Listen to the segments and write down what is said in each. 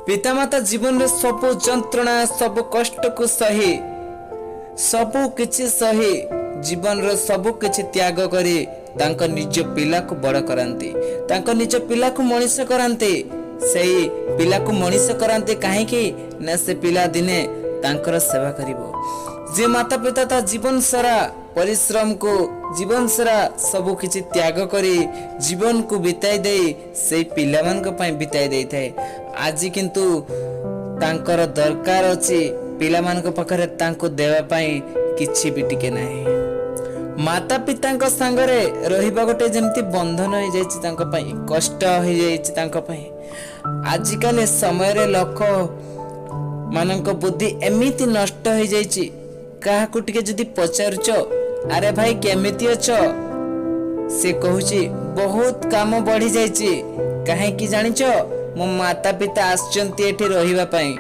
पितामाता जीवन में सबु जंत्रणा सबु कष्ट को सही सबु किछि सही जीवन रो सबु किछि त्याग करी तांको निज पिला को बड़ करांती तांको निज पिला को मनीष करांती सेही पिला को मनीष करांती काहे कि ना से पिला दिने तांकर सेवा करिवो जे माता पिता ता जीवन सारा परिश्रम को जीवन सारा सबु किछि त्याग करी जीवन को बिताई दे से पिला मान को पई बिताई देई थाए आज किंतु तांकर दरकार अछि पिला मान को पखरे तांको देवा पई किछि भी टिके नाही माता पिता संगरे रहिबा गोटे जेमती बंधन हो जाइछि तांको पई कष्ट हो जाइछि तांको पई आजिकल समय रे लोक मानक बुद्धि एमिति नष्ट हो जाइछि काहाकु टिके जदि पचारुचो अरे भाई केमिति अछो से कहूची बहुत काम बढ़ी जाइछि काहे कि जानिचो मो माता पिता आछंती एठी रहिबा पई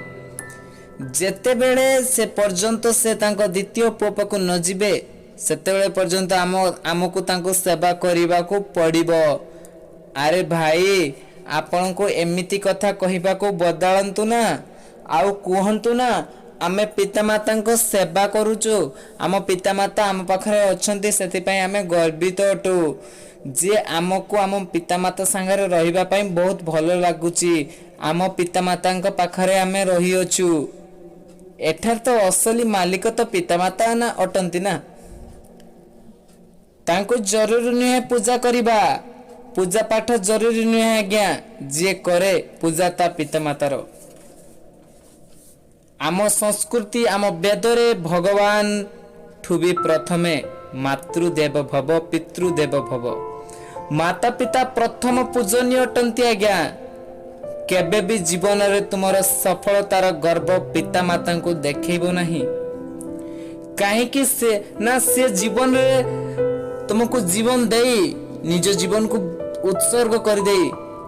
जेते बेले से पर्यंत से तांको द्वितीय पोप को न जिबे सेते बेले पर्यंत आमको तांको सेवा करिबा को पड़िबो अरे भाई आपन को एमिति कथा कहिबा को बदलंतु ना आउ कहंतु ना आमे पितामाता को सेवा करूचु आम पितामाता आम पाखरे अछंती सेति पई आमे गर्वित अटु जे आमको आम पितामाता संगे रहिबा पई बहुत भलो लागुची आम पितामाता पाखरे आमे रही अछु एठार तो असली मालिक तो पितामाता ना अटंती ना तांको जरूरी नुहे पूजा करिबा पूजा पाठ जरूरी नुहे आज्ञा जे करे पूजा ता पितामातार आम संस्कृति आम वेदरे भगवान ठुबी प्रथमे मातृदेव भव पितृदेव भव माता पिता प्रथम पूजनीय अटंती आज्ञा केबे भी जीवन रे तुमर सफलतार गर्व पिता माता को देखैबो नहीं काहे कि से जीवन रे तुमको जीवन देई निज जीवन को उत्सर्ग कर दे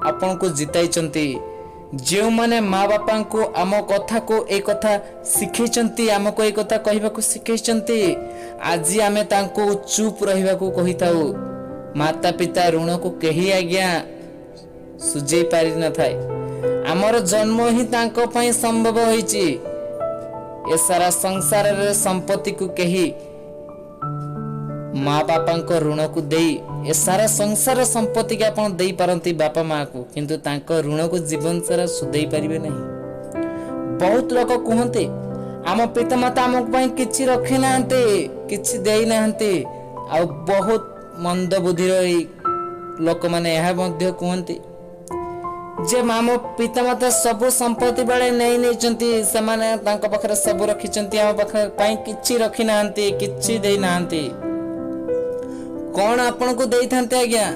आपन को जिताइचंती जो माने माँ बापा को आम कथा को एक कथा शिखैचंती आमको एक कथा कहबा को शिखैचंती आज आमे तांको चुप रहिबा को कहिताउ माता पिता ऋण को केही आज्ञा सुझेई पारि न थाए आमर जन्म ही तांको पई संभव होईची ए सारा संसार रे संपत्ति को केही माँ बापा को ऋण को देई ए सारा संसार संपत्ति के आपण देई पारंती बापा माँ को किंतु तांको ऋण को जीवन सारा सुधेई पारिबे नहीं बहुत लोग कहते आम पिता माता आम पई किछि रखि नाहंते किछि देई नाहंते आ बहुत मंद बुद्धिर लोक माने यह मध्य कहते जे मामो पिता माता सब संपत्ति बेले नहीं से माने तांको पाखरे सब रखिचंती आम पाखरे पई किछि रखि नाहंते किछि देई नाहंते कौन आपन को देई थांते आज्ञा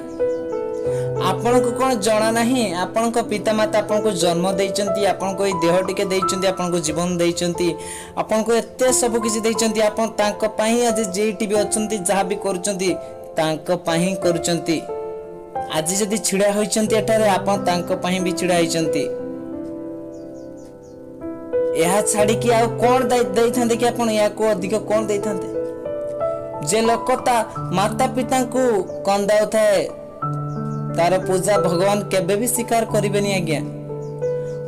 आपन को कौन जणा नहीं आपन को पिता माता आपन को जन्म देइचंती आपन को देह टिके देइचंती आपन को जीवन देइचंती आपन को एते सब किछि देइचंती आपन तांको पई आज जेठी भी अछंती जहा भी करूचंती तांको पई करूचंती आज जदी छिड़ा होइचंती एठारे आपन तांको पई भी छिड़ा होइचंती एहा छाडी कि आ कोन देई थांते कि आपन या को अधिक कोन देई थांते जे लोकता माता पिता को कंदाउ थाए तार पूजा भगवान केबे भी स्वीकार करिबेनी आज्ञा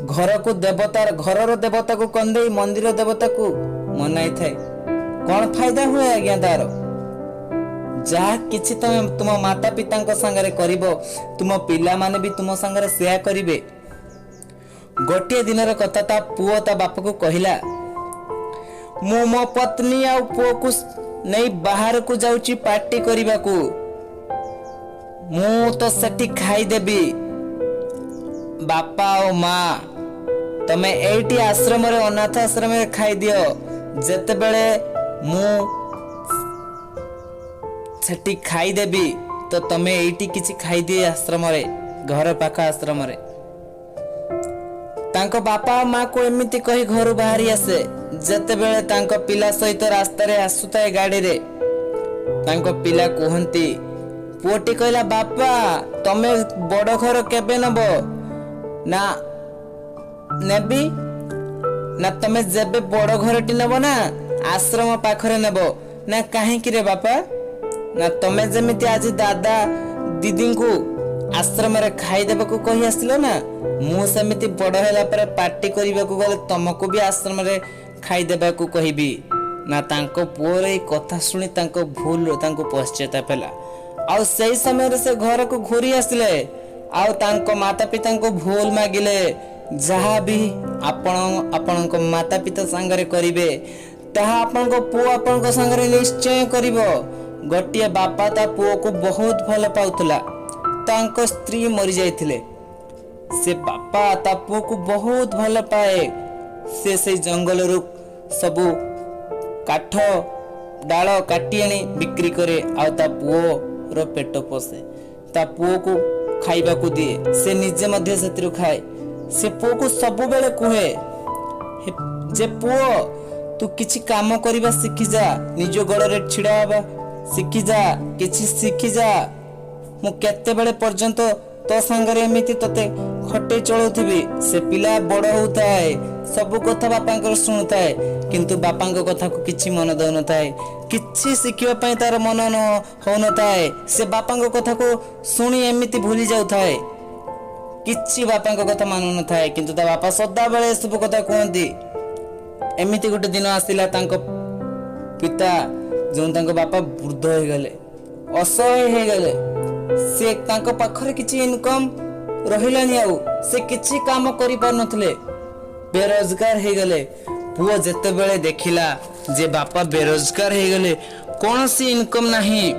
घर को देवतार घरर देवता को कंदे मंदिर देवता को मनाई थाए कौन फायदा हुए आज्ञा तार जहा किछि तुम माता पिता संगे करिबो तुम पिला माने भी तुम संगे सेया करिवे गोटे दिनर कथा ता पुओ ता बाप को कहिला मो मो पत्नी आ पुओ को नहीं बाहर को जाउची पार्टी करिबा को मु तो सेठी खाई देबी बापा ओ माँ तमे एटी आश्रम रे अनाथ आश्रम रे खाई दियो जेते बेले मु सेठी खाई देबी तो तमे एटी किछि खाई दिए आश्रम रे घर पाखा आश्रम रे तांको बापा माँ को एमिति कही घर बाहरी आसे जेते बेले तांको पिला सहित रास्ता रे आसुताए गाड़ी रे तांको पिला कहंती पुओटी कहला बापा तमे बड़ घर केबे नबो ना नेबी ना तमे जेबे बड़ घरटी नबो ना आश्रम पाखरे नेबो ना काहे कि रे बापा ना तमे जेमिति आज दादा दीदी को आश्रम रे खाईदेवा को कही आसिल ना मु सेमिति बड़ होला पर पार्टी करने को गले तुमको भी आश्रम रे खाईदेवा को कहबी ना तांको पुअर ए कथा सुनी तांको भूल तांको पश्चाताप होला आउ सही समय रे से घर को घूरी आसिले आउ तांको माता पिता को भूल मागिले जहाँ भी आपण माता पिता संगरे करिवे ताहा आपण को पुओ आपण को संगरे निश्चय करिवो। गोटिए बापा ता पुओ को बहुत भल पाउथला तांको स्त्री मरी जाइथिले से बापा ता पुओ को बहुत भल पाए से जंगल रु सबु काठ डाल काटी आनी बिक्री करे आ ता पुओ रो पेट पोसे ता पुओ को खाइबा को दिए से निजे मध्य सेतिरु खाए से पुओ को सब बेले कहे जे पुओ तू किछि काम करिबा सिखि जा निज गड़रे छिड़ा हबा सिखि जा किछि सिखि जा मु केते बेले पर्यंत तो संगरे एमिति तते खटे चलौथिबी से पिला बड़ होउताए सब कथा बापांकर सुनुताए किंतु बापांक कथा को किछि मन दउनताए किछि सिखिबा पई तार मन न होनताए से बापांक कथा को सुनी एमिति भूली जाउताए किछि बापांक कथा मानु न थाए किंतु ता बापा सदा बेले सब कथा कहंती। एमिति गोटे दिन आसिला तांको पिता जो तांको बापा वृद्ध हो गले असहाय हो गले से तांको पाखरे किछि इनकम रहिलानी आउ से किछि काम करि पार नथले बेरोजगार हो गले पुओ जते बेले देखिला जे बापा बेरोजगार हो गले कोनोसी इनकम नाही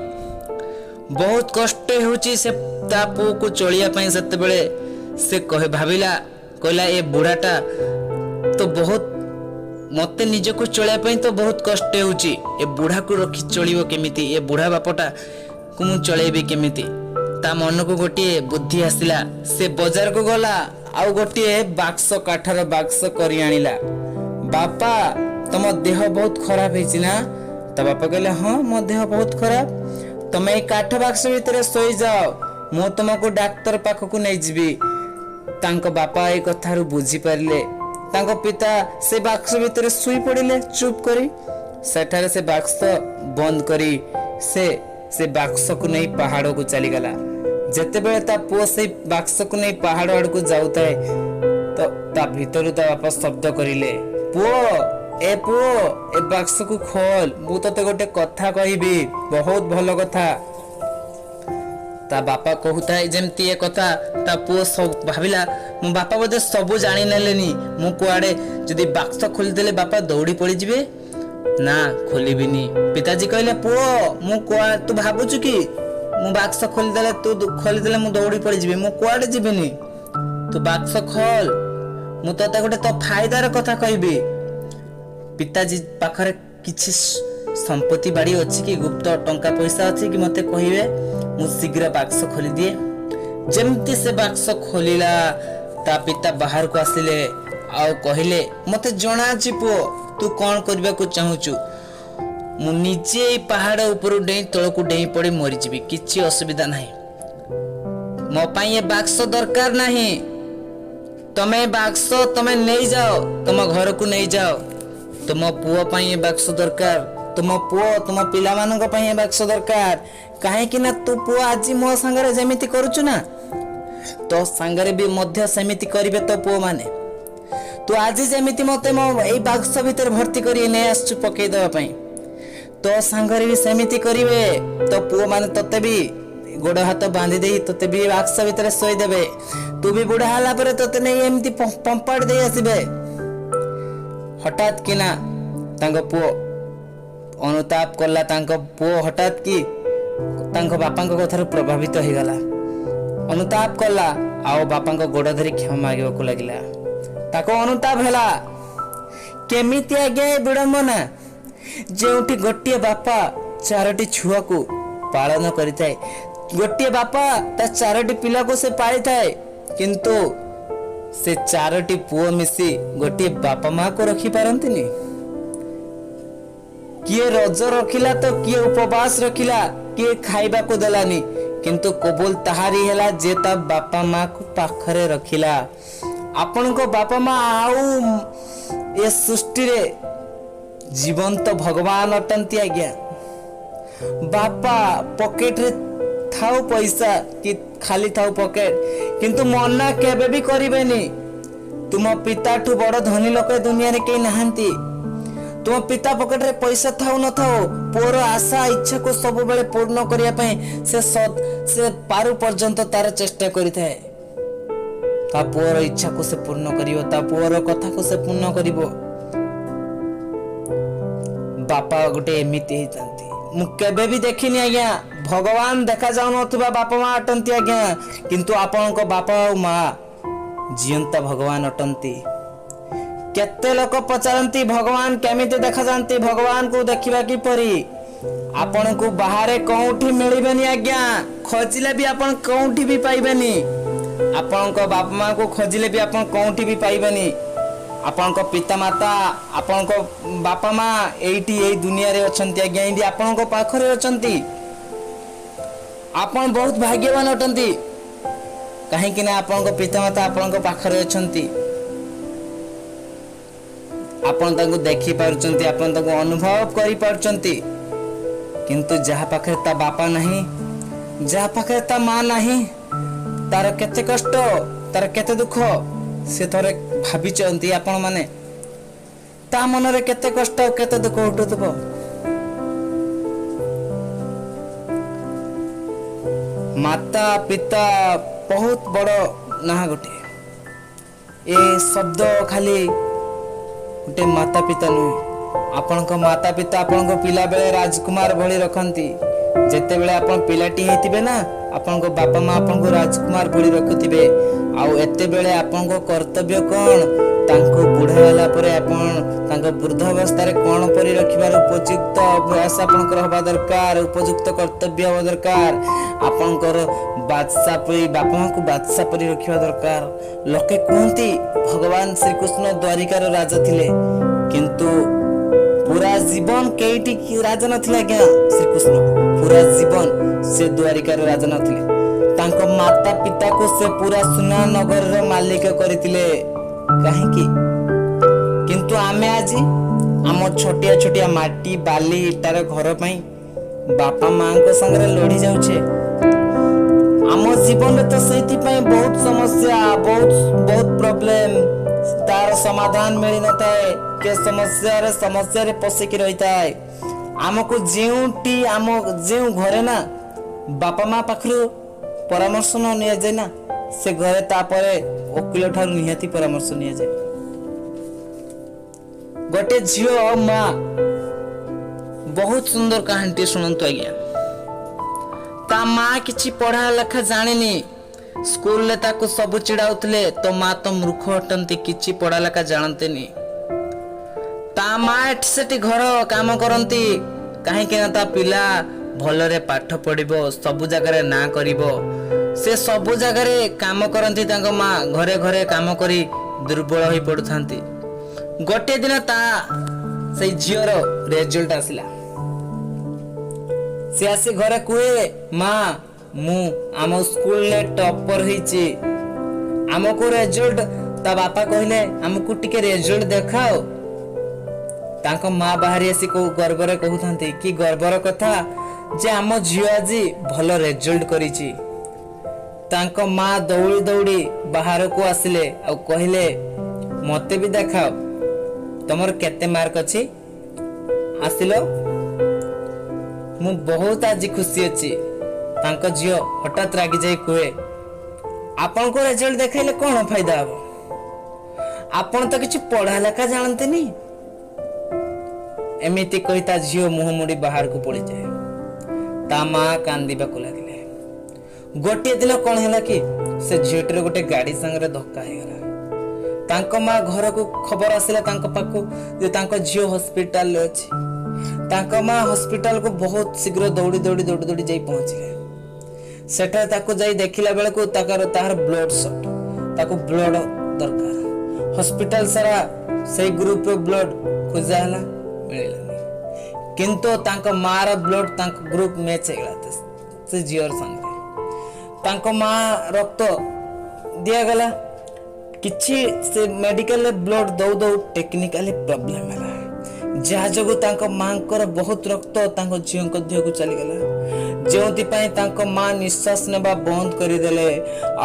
बहुत कष्ट होची से ता पुओ को चलिया पई सते बेले से कहे भाबिला कहला ए बुढ़ाटा तो बहुत मते निज को चलिया पई तो बहुत कष्ट होची ए बुढ़ा को रखी चलिबो केमिति ए बुढ़ा बापटा को मु चलेबी केमिति ता मन को गोटिए बुद्धि आसिला से बाजार को गला आउ गोटिए बाक्स काठर बाक्स करी आनिला बापा तम देह बहुत खराब हेछि ना ता बापा कहले हां मो देह बहुत खराब तमे ए काठ बाक्स भीतर सोई जाओ मु तुमको डॉक्टर पाख को नै जिबी तांको बापा ए कथारु बुझी पारले तांको पिता से बाक्स भीतर सुई पड़िले चुप करी सेठारे से बाक्स बंद करी से बाक्स को नहीं पहाड़ को चली गला जेते बेले ता पुओ से बाक्स को नहीं पहाड़ आड़ को जाउताए तो ता भीतर ता बापा शब्द करिले पुओ ए बाक्स को खोल मु तते गोटे कथा कहिबी बहुत भलो कथा ता बापा कहूता है जेमती ए कथा ता पुओ सब भाबिला मो बापा बोधे सब जानि नेलेनी मु कुआडे जदी बाक्स खोली देले बापा दौड़ी पड़ी जिवे ना खोलिबिनी पिताजी कहले पुओ मु कुआ तू भाबुछु कि मु बाक्स खोली देले तू खोली देले मु दौड़ी पड़ी जिवे मु कुआडे जिबिनी तू बाक्स खोल मु तते गोटे तो फायदार कथा कहबी पिताजी पाखरे किछि संपत्ति बाड़ी अछि कि गुप्त टंका पैसा अछि कि मते कहिवे मु शीघ्र बाक्स खोली दिए जेमती से बाक्स खोलिला ता पिता बाहर को आसिले आउ कहिले मते जणा छि पुओ तू कोन करबा को चाहूछु मु निजे पहाड़ ऊपर डेई तळ को डेई पड़ी मरि जिबी किछि असुविधा नाही मो पई ए बाक्स दरकार नाही तमे बाक्स तमे नै जाओ तुम घर को नै जाओ तुम पुओ पई ए बाक्स दरकार तुम पुओ तुम पिला मानक पई ए बाक्स दरकार काहे कि ना तू पुओ आज मो संगरे जेमिति करूछु ना तो संगरे भी मध्य सेमिति करिवे तो पुओ माने तू आज जेमिति मते मो एई बाक्स भीतर भर्ती करी नै आछु पके देबा पई तो संगरे भी सेमिति करिवे तो पुओ माने तते भी गोड़ हाथ बांधी दे तते भी बाक्स भीतर सोई देबे तू भी बुढ़ा हला पर तते नै एमिति पंपाड़ दे आसीबे हठात किना तांको पुओ अनुताप करला तांको पुओ हठात की तांको बापांको कथार प्रभावित हो गला अनुताप करला आओ बापांको गोड़ धरी क्षमा मागिबा को लागिला ताको अनुताप हैला केमिति आगे विडंबना जेउठी गोटिए बापा चारोटी छुआ को पालन करिताए गोटिए बापा ता चारोटी पिला को से पाली थाए किंतु से चारोटी पुओ मिसी गोटिए बापा मां को रखी पारंतिनी किए रज रखिला तो किए उपवास रखिला किए खाइबा को देलानी किंतु कबूल ताहारी हैला जे ता बापा मां को पाखरे रखिला आपण को बापा मां आउ ए सृष्टि रे जीवंत भगवान अटंती आज्ञा बापा पॉकेट रे थाउ पैसा कि खाली थाउ पॉकेट, किंतु मना केबे भी करिवेनी। तुम पिता ठू बड़ धनी लोक दुनिया रे केही नाहंती। तुम पिता पॉकेट रे पैसा थाउ न थाउ, पुअर आशा इच्छा को सब बेले पूर्ण करिया पई से पारु पर्यंत तार चेष्टा करिथाए। ता पुअर इच्छा को से पूर्ण करिवो, ता पुअर कथा को से पूर्ण करिवो। बापा गोटे एमिति हेतांती मु केबे भी देखिनी आज्ञा। भगवान देखा जाउ नथुबा बापा माँ अटंती आज्ञा, किंतु आपनको बापा और माँ जियंता भगवान अटंती। केते लोक पचारंती भगवान केमिति देखा जानती, भगवान को देखिबा कि परी। आपण को बाहर कोठी मिलिबेनी आज्ञा, खोजिले भी आपण कोठी भी पाइबेनी। आपण को बाप माँ को खोजिले भी आपण कोठी भी पाइबेनी। आपण को पिता माता, आपण को बापा माँ एठी एई दुनिया रे अछंती आज्ञा, एठी आपण को पाखरे अछंती। आपण बहुत भाग्यवान अटंती, काहे कि ना आपण को पिता माता आपण को पाखरे अछंती। आपण ताको देखि पारुचंती, आपण ताको अनुभव करि पारुचंती। किंतु जहा पाखरे ता बापा नहीं, जहा पाखरे ता माँ नहीं, तार केते कष्ट, तार केते दुख से थरे भाबिचंती आपण माने। ता मन रे केते कष्ट केते दुख उठुथबो। माता पिता बहुत बड़ ना गोटे, ए शब्द खाली गोटे माता पिता नुहे। आपण को माता पिता आपण को पिला बेले राजकुमार भली रखंती। जेते बेले आपण पिलाटी हेतिबे ना, आपण को बापा माँ आपण को राजकुमार भली रखुथिबे। आउ एते बेले आपण को कर्तव्य कोन, तांको बुढ़ा होला परे आपण तांको वृद्धावस्था रे कोन परि रखिबार उपयुक्त अभ्यास आपण को रहबा दरकार, उपयुक्त कर्तव्य होबा दरकार। आपण को बादशाह परि बापा माँ को बादशाह परि रखिबा दरकार। लोके कहंती भगवान श्री कृष्ण द्वारिकार राजा थिले, किंतु पूरा जीवन केइटी राजा नथिला क्या श्री कृष्ण, पूरा जीवन से द्वारिकार राजा नथिले। तांको माता पिता को से पूरा सुना नगर रो मालिक करथिले, काहेकि किंतु आमे आजी आम छोटिया छोटिया माटी बाली इटार घर पई बापा माँ को संगे लड़ी जाउछे। आम जीवन में तो सेति पई बहुत समस्या, बहुत प्रॉब्लम, तार समाधान मिली न थाए। के समस्या रे पसिकी रही थाए। आमको जेउटी आम जेउ घरे ना बापा माँ पाखरु परामर्श न निया जाय ना, से घरे तापरे वकील ठार निहाती परामर्श निया जाय। गोटे झियो और माँ बहुत सुंदर कहानी सुनंतु आज्ञा। ता माँ किछि पढ़ा लेखा जानिनी, स्कूल ले ताको सब चिड़ाउतले, तो माँ तो मूर्ख अटंती, किछि पढ़ा लेखा जानतेनी। ता माँ एठी सेठी घर काम करंती, काहे कि ना ता पिला भलरे पाठ पढ़िबो, सब जगह ना करिबो। से सब जगह काम करंती, तांको माँ घरे घरे काम करी दुर्बल होई पड़ुथांती। गोटे दिन ता से झियर रिजल्ट आसिला। से आसी घरे कुए, माँ मु आम स्कूल ले टॉपर होईची, आमको रिजल्ट। ता बापा कहले आमको टिके रिजल्ट देखाओ। तांको माँ बाहरी आसी को गर्व रे कहउथांती कि गर्वर कथा जे आम झियो आज भल रिजल्ट करिची। तांको माँ दौड़ी दौड़ी बाहर को आसिले आ कहले मते भी देखाओ तमर केते मार्क अछि। आसिलो मु बहुत आज खुशी अछि। तांको झियो हठात रागी जाई कहे आपन को रिजल्ट देखाइले कोन फायदा हबो, आपन तो किछि पढ़ा लेखा जानतेनी। एमिति कहिता झियो मुह मुड़ी बाहर को पड़ी जाए। ता माँ कांदीबा को लागिले। गोटे दिन कौन है कि से झियोटर गोटे गाड़ी संगे धक्का हो गला। तांको माँ घर को खबर आसिला तांको पाखु जे तांको झियो हॉस्पिटल ले अछि। तांको माँ हॉस्पिटल को बहुत शीघ्र दौड़ी दौड़ी दौड़ी दौड़ी जाई पहुंचले। सेठा ताको जाई देखिला बेले को तार ब्लड शॉट, ताको ब्लड दरकार। हॉस्पिटल सारा सही ग्रुप रो ब्लड खोजा हला मिललानी, किंतु तांको माँ रो ब्लड तांको ग्रुप मैच हेगला से झियोर संगे। तांको माँ रक्त दिया गला, किछि से मेडिकल ब्लड दौ दौ टेक्निकली प्रॉब्लम हला, जहा जगो तांको माँ को बहुत रक्त तांको झियो को देह को चली गला। ଯେଉଁଥିପାଇଁ ତାଙ୍କ ମା ନିଶ୍ୱାସ ନେବା ବନ୍ଦ କରିଦେଲେ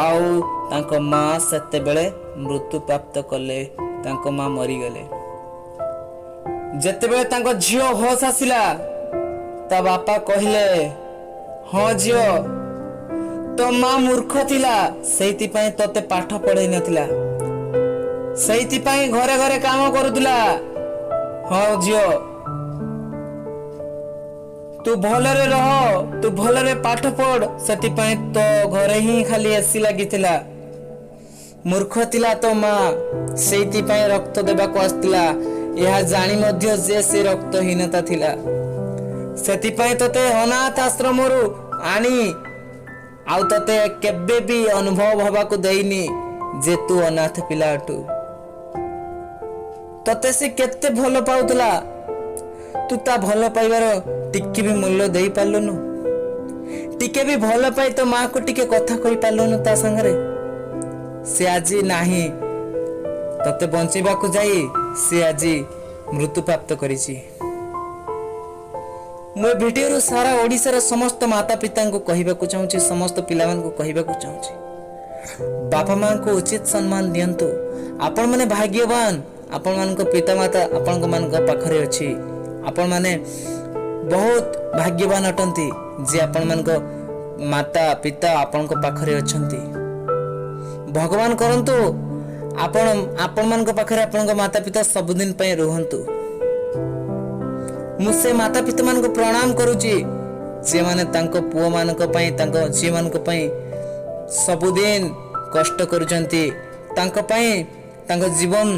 ଆଉ ତାଙ୍କ ମା ସେତେବେଳେ ମୃତ୍ୟୁ ପ୍ରାପ୍ତ କଲେ, ତାଙ୍କ ମା ମରିଗଲେ। ଯେତେବେଳେ ତାଙ୍କ ଝିଅ ହୋସ ଆସିଲା ତା ବାପା କହିଲେ, ହଁ ଝିଅ, ତୋ ମା ମୂର୍ଖ ଥିଲା, ସେଇଥିପାଇଁ ତତେ ପାଠ ପଢେଇ ନଥିଲା, ସେଇଥିପାଇଁ ଘରେ ଘରେ କାମ କରୁଥିଲା। ହଁ ଝିଅ, ତୁ ଭଲରେ ରହ, ତୁ ଭଲରେ ପାଠ ପଢ, ସେଥିପାଇଁ ତୋ ଘରେ ହିଁ ଖାଲି ଏସି ଲାଗିଥିଲା। ମୂର୍ଖ ଥିଲା ତୋ ମା, ସେଇଥିପାଇଁ ରକ୍ତ ଦେବାକୁ ଆସିଥିଲା, ଏହା ଜାଣି ମଧ୍ୟ ଯେ ସେ ରକ୍ତହୀନତା ଥିଲା। ସେଥିପାଇଁ ତତେ ଅନାଥ ଆଶ୍ରମରୁ ଆଣି ଆଉ ତତେ କେବେ ବି ଅନୁଭବ ହବାକୁ ଦେଇନି ଯେ ତୁ ଅନାଥ ପିଲା ଅଟୁ। ତତେ ସେ କେତେ ଭଲ ପାଉଥିଲା, ତୁ ତା ଭଲ ପାଇବାର ଟିକେ ବି ମୂଲ୍ୟ ଦେଇ ପାରିଲୁନୁ। ଟିକେ ବି ଭଲ ପାଇ ତୋ ମାକୁ ଟିକେ କଥା କହି ପାରିଲୁନୁ ତା ସାଙ୍ଗରେ। ସେ ଆଜି ନାହିଁ, ତତେ ବଞ୍ଚେଇବାକୁ ଯାଇ ସେ ଆଜି ମୃତ୍ୟୁ ପ୍ରାପ୍ତ କରିଛି। ମୁଁ ଏ ଭିଡିଓରୁ ସାରା ଓଡ଼ିଶାର ସମସ୍ତ ମାତା ପିତାଙ୍କୁ କହିବାକୁ ଚାହୁଁଛି, ସମସ୍ତ ପିଲାମାନଙ୍କୁ କହିବାକୁ ଚାହୁଁଛି, ବାପା ମାଙ୍କୁ ଉଚିତ ସମ୍ମାନ ଦିଅନ୍ତୁ। ଆପଣମାନେ ଭାଗ୍ୟବାନ, ଆପଣମାନଙ୍କ ପିତାମାତା ଆପଣଙ୍କ ମାନଙ୍କ ପାଖରେ ଅଛି। ଆପଣମାନେ ବହୁତ ଭାଗ୍ୟବାନ ଅଟନ୍ତି ଯେ ଆପଣମାନଙ୍କ ମାତା ପିତା ଆପଣଙ୍କ ପାଖରେ ଅଛନ୍ତି। ଭଗବାନ କରନ୍ତୁ ଆପଣମାନଙ୍କ ପାଖରେ ଆପଣଙ୍କ ମାତା ପିତା ସବୁଦିନ ପାଇଁ ରୁହନ୍ତୁ। ମୁଁ ସେ ମାତା ପିତା ମାନଙ୍କୁ ପ୍ରଣାମ କରୁଛି, ସେମାନେ ତାଙ୍କ ପୁଅ ମାନଙ୍କ ପାଇଁ, ତାଙ୍କ ଝିଅ ମାନଙ୍କ ପାଇଁ ସବୁଦିନ କଷ୍ଟ କରୁଛନ୍ତି, ତାଙ୍କ ପାଇଁ ତାଙ୍କ ଜୀବନ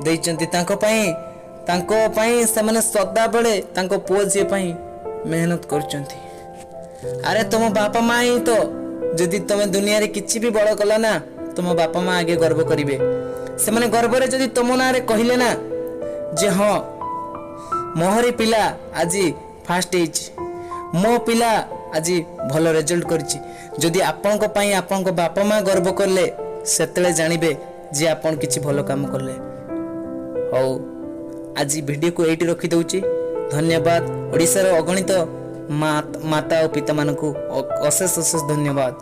ଦେଇଛନ୍ତି, ତାଙ୍କ ପାଇଁ ସେମାନେ ସଦାବେଳେ ତାଙ୍କ ପୁଅ ଝିଅ ପାଇଁ ମେହନତ କରୁଛନ୍ତି। ଆରେ ତମ ବାପା ମା ହିଁ ତ, ଯଦି ତମେ ଦୁନିଆରେ କିଛି ବି ବଡ କଲା ନା, ତମ ବାପା ମା ଆଗେ ଗର୍ବ କରିବେ। ସେମାନେ ଗର୍ବରେ ଯଦି ତମ ନାଁରେ କହିଲେ ନା ଯେ ହଁ ମୋହରି ପିଲା ଆଜି ଫାଷ୍ଟ ହେଇଛି, ମୋ ପିଲା ଆଜି ଭଲ ରେଜଲ୍ଟ କରିଛି, ଯଦି ଆପଣଙ୍କ ପାଇଁ ଆପଣଙ୍କ ବାପା ମା ଗର୍ବ କଲେ ସେତେବେଳେ ଜାଣିବେ ଯେ ଆପଣ କିଛି ଭଲ କାମ କଲେ। ହଉ, ଆଜି ଭିଡିଓକୁ ଏଇଠି ରଖିଦଉଛି। ଧନ୍ୟବାଦ। ଓଡ଼ିଶାର ଅଗଣିତ ମାତା ଓ ପିତା ମାନଙ୍କୁ ଅଶେଷ ଅଶେଷ ଧନ୍ୟବାଦ।